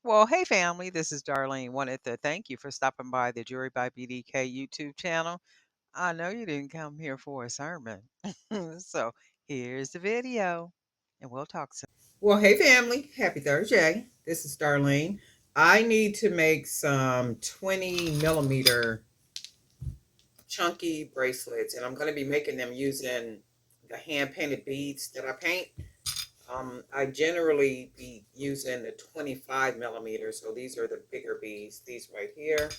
Well, hey family, this is Darlene. Wanted to thank you for stopping by the Jury by BDK YouTube channel. I know you didn't come here for a sermon. So here's the video, and we'll talk soon. Well, hey family, happy Thursday. This is Darlene. I need to make some 20 millimeter chunky bracelets, and I'm going to be making them using the hand painted beads that I paint. I generally be using the 25 millimeters, so these are the bigger beads, these right here,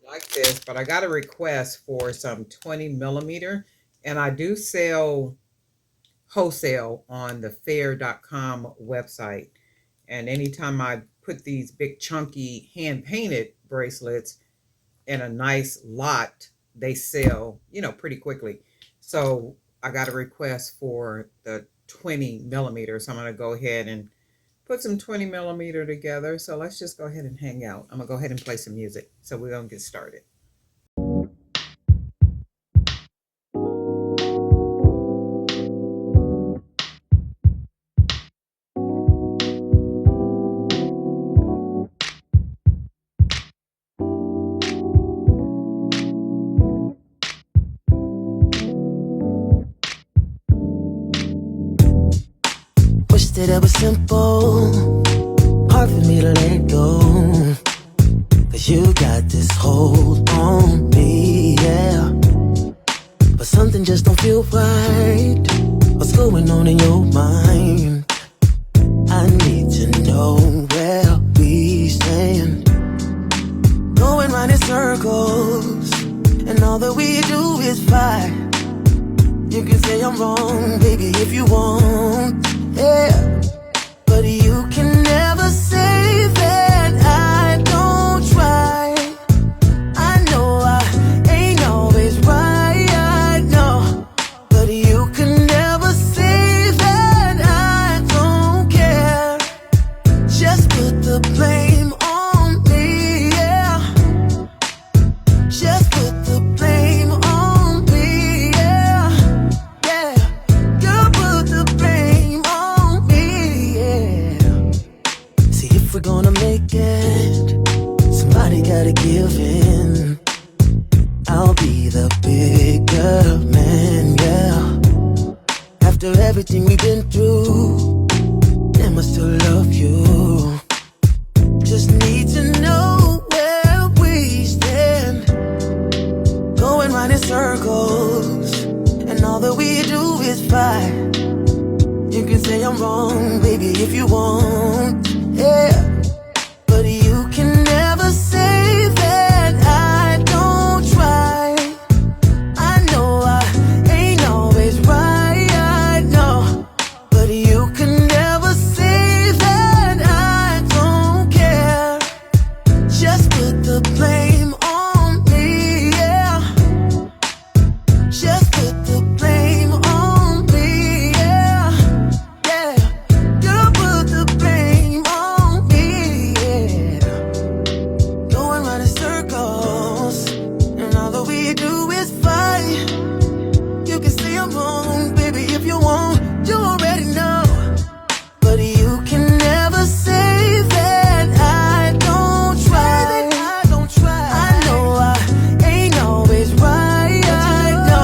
like this. But I got a request for some 20 millimeter, and I do sell wholesale on the fair.com website. And anytime I put these big chunky hand painted bracelets in a nice lot, they sell, pretty quickly. So I got a request for the 20 millimeters. So I'm going to go ahead and put some 20 millimeter together. So let's just go ahead and hang out. I'm going to go ahead and play some music. So we're going to get started. That it was simple, hard for me to let go, 'cause you got this hold on me, yeah. But something just don't feel right. What's going on in your mind? I need to know where we stand. Going round in circles, and all that we do is fight. You can say I'm wrong, baby, if you want, yeah. But you can never say that I don't try. I know I ain't always right, no. But you can never say that I don't care. Just put the blame on me, yeah. Just put the blame on me, yeah. Yeah, you put the blame on me, yeah. See, if we're gonna make it, somebody gotta give in. I'll be the bigger man, yeah. After everything we've been through, damn, I still love you. Just need to know where we stand. Going round in circles, and all that we do is fight. You can say I'm wrong, baby, if you want, yeah. But you can never say that I don't try. I know I ain't always right, no. But you can never say that I don't care. Just put the blame on me, yeah. Just put the blame on me, yeah. Yeah, you put the blame on me, yeah. Going round in circles, and all that we do is fight. You can say I'm wrong, baby, if you want, you already know. But you can never say that I don't try. I know I ain't always right, no.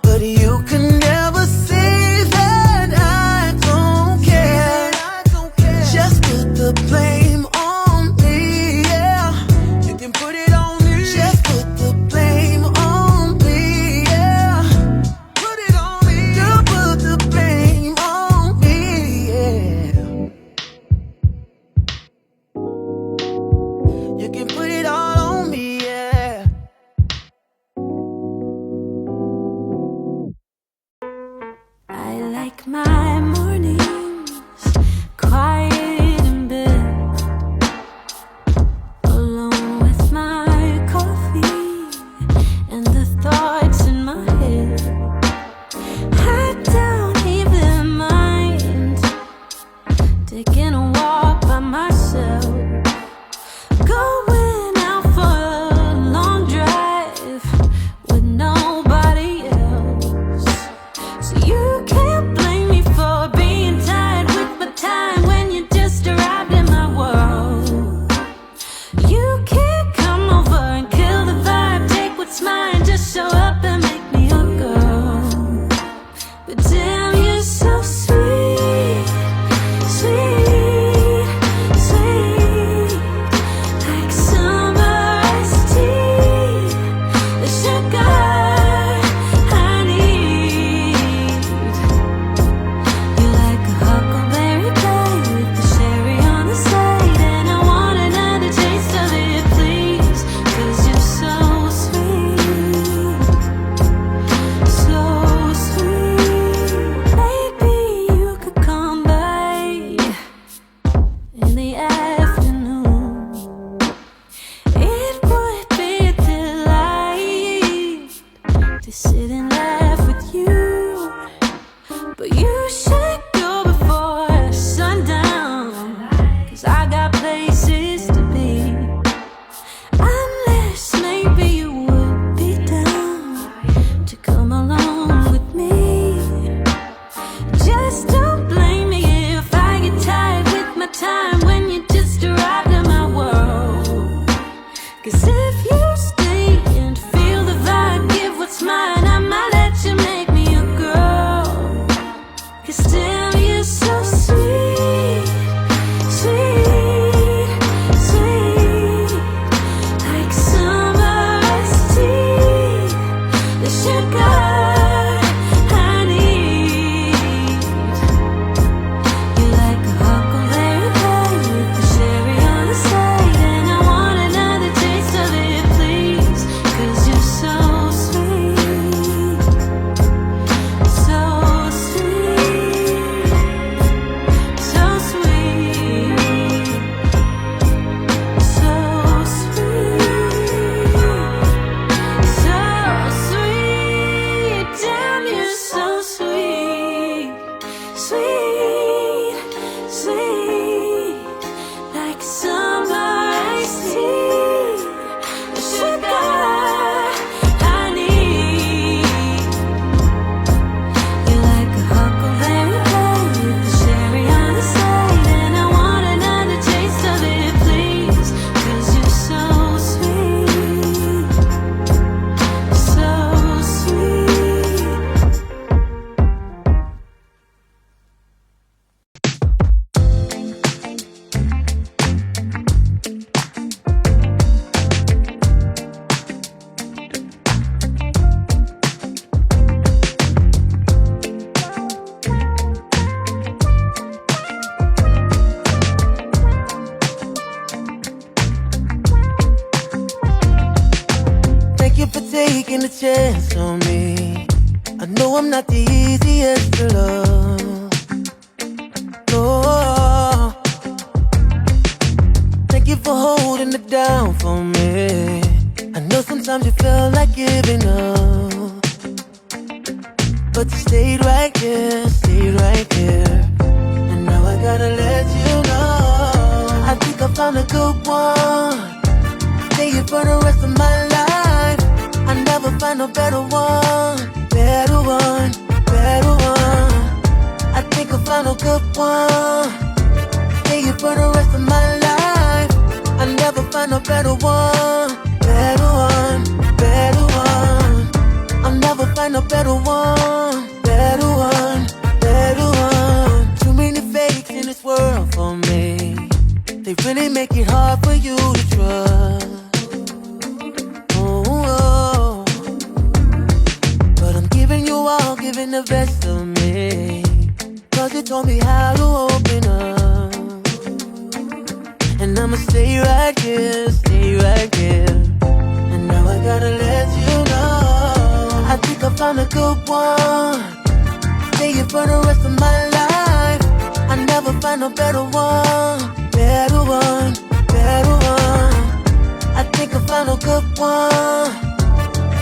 But you can never say that I don't care. Just put the blame on me, yeah. You can put it on me. Just put the blame on me, yeah. Put it on me. You put the blame on me, yeah. You can put it all on me, yeah. I like my mornings quiet in bed, alone with my coffee and the thoughts in my head. I don't even mind taking a walk by myself, going out for a long drive with nobody else. So you can't blame me for being tired with my time when you just arrived. taking a chance on me. I know I'm not the easiest to love. No. Thank you for holding it down for me. I know sometimes you feel like giving up, but you stayed right here, and now I gotta let you know. I think I found a good one. Stay here for the rest of my life. I never find a better one, better one, better one. I think I found a good one. Stay here for the rest of my life. I never find a better one, better one, better one. I'll never find a better one, better one, better one. Too many fakes in this world for me. They really make it hard for you to trust. Oh, but I'm giving you all, giving the best of me. Cause you told me how to open up. And I'ma stay right here, and now I gotta let you know. I think I found a good one. Stay here for the rest of my life. I never find a better one, better one, better one. I think I found a good one.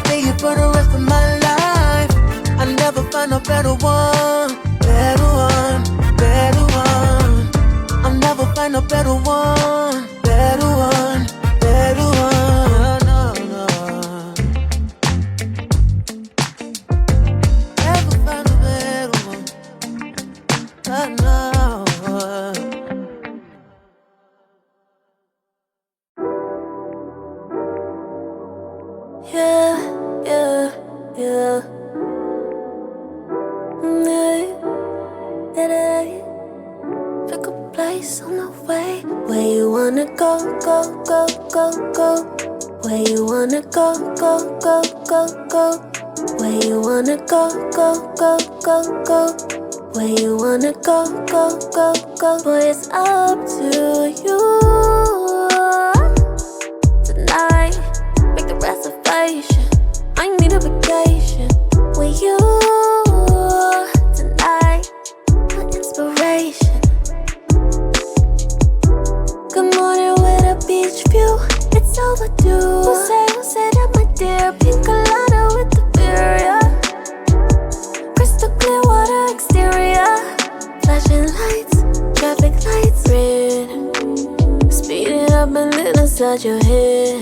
Stay here for the rest of my life. I never find a better one, better one, better one. I'll never find a better one, better one, better one. No, no. Never find a better one. No. Yeah, yeah, yeah. Pick a place on the way. Where you wanna go, go, go, go, go. Where you wanna go, go, go, go, go. Where you wanna go, go, go, go, go. Where you wanna go, go, go, go. Boy, it's up to you. Tonight, make the reservation. I need a vacation with you. Tonight, my inspiration. Good morning with a beach view. It's overdue. Who say that, my dear? Pink colada with the beer, yeah. Crystal clear water exterior. Flashing lights, traffic lights, red. Speed it up and then inside your head.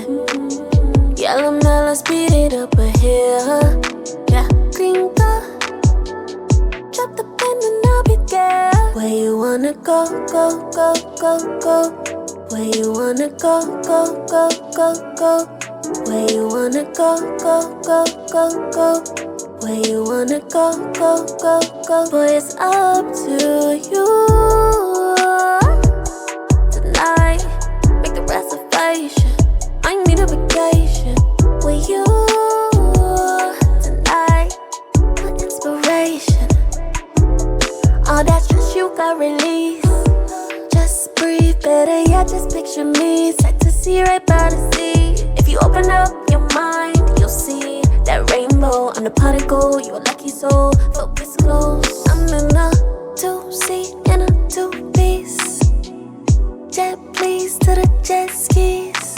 Yellow mellow, speed it up ahead. Yeah, green car. Drop the pen and I'll be there. Where you wanna go, go, go, go, go. Where you wanna go, go, go, go, go. Where you wanna go, go, go, go, go. Where you wanna go, go, go, go. Boy, it's up to you. Tonight, make the reservation. I need a vacation with you. Tonight, my inspiration. All that stress you got release. Just breathe, better yet, just picture me. Set to see right by the sea. If you open up your mind, you'll see that rainbow. I'm the particle, you're a lucky soul. Focus close. I'm in a two-seat in a two-piece. Jet please to the jet skis.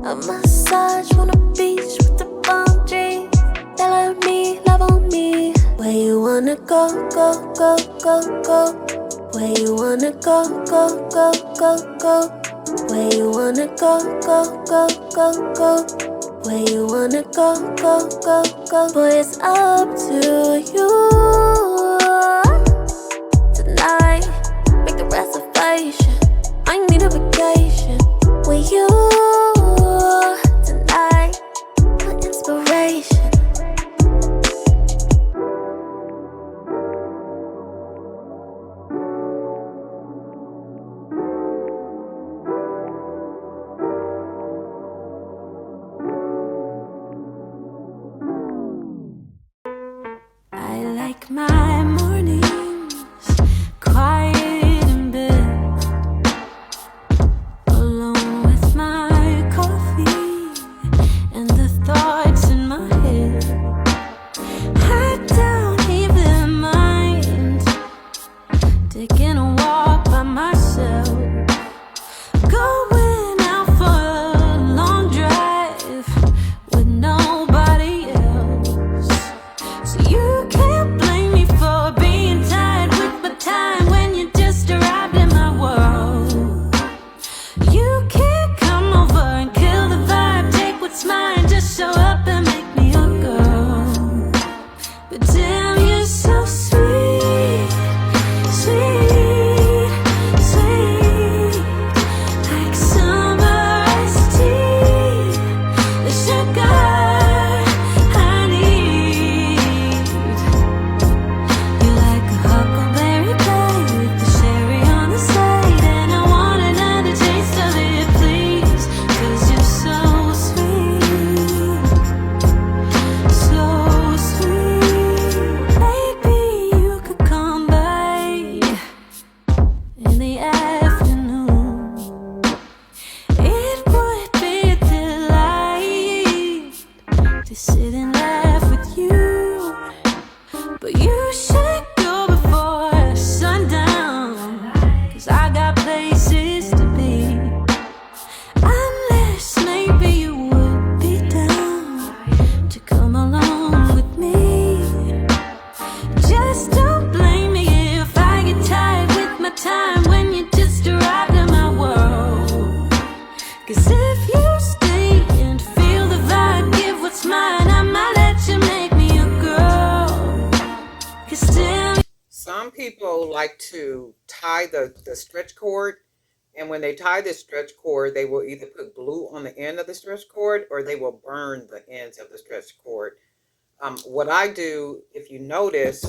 A massage on the beach with the palm trees. Tell me, love on me. Where you wanna go, go, go, go, go. Where you wanna go, go, go, go, go. Where you wanna go, go, go, go, go. Where you wanna go, go, go, go. Boy, it's up to you. Tonight, make the reservation. I need a vacation with you. Tonight, my inspiration. I like my mornings quiet in bed. the afternoon. It would be a delight to sit and laugh with you, but you should go before sundown, 'cause I got places to be. Unless maybe you would be down to come along with me. Just don't blame me if I get tired with my time when you just arrived in my world. 'Cause if you stay and feel the vibe, give what's mine, I might let you make me a girl. 'Cause still Some people like to tie the stretch cord, and when they tie the stretch cord, they will either put glue on the end of the stretch cord or they will burn the ends of the stretch cord. What I do, if you notice,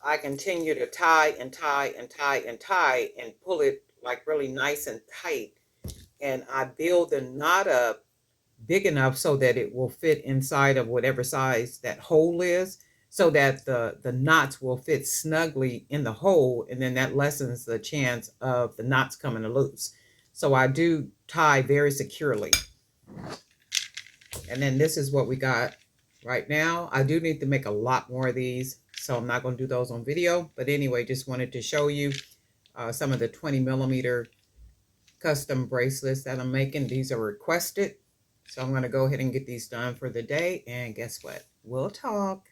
I continue to tie and tie and tie and tie and pull it like really nice and tight. And I build the knot up big enough so that it will fit inside of whatever size that hole is, so that the knots will fit snugly in the hole, and then that lessens the chance of the knots coming loose. So I do tie very securely. And then this is what we got right now. I do need to make a lot more of these, so I'm not going to do those on video. But anyway, just wanted to show you some of the 20mm custom bracelets that I'm making. These are requested. So I'm going to go ahead and get these done for the day. And guess what? We'll talk.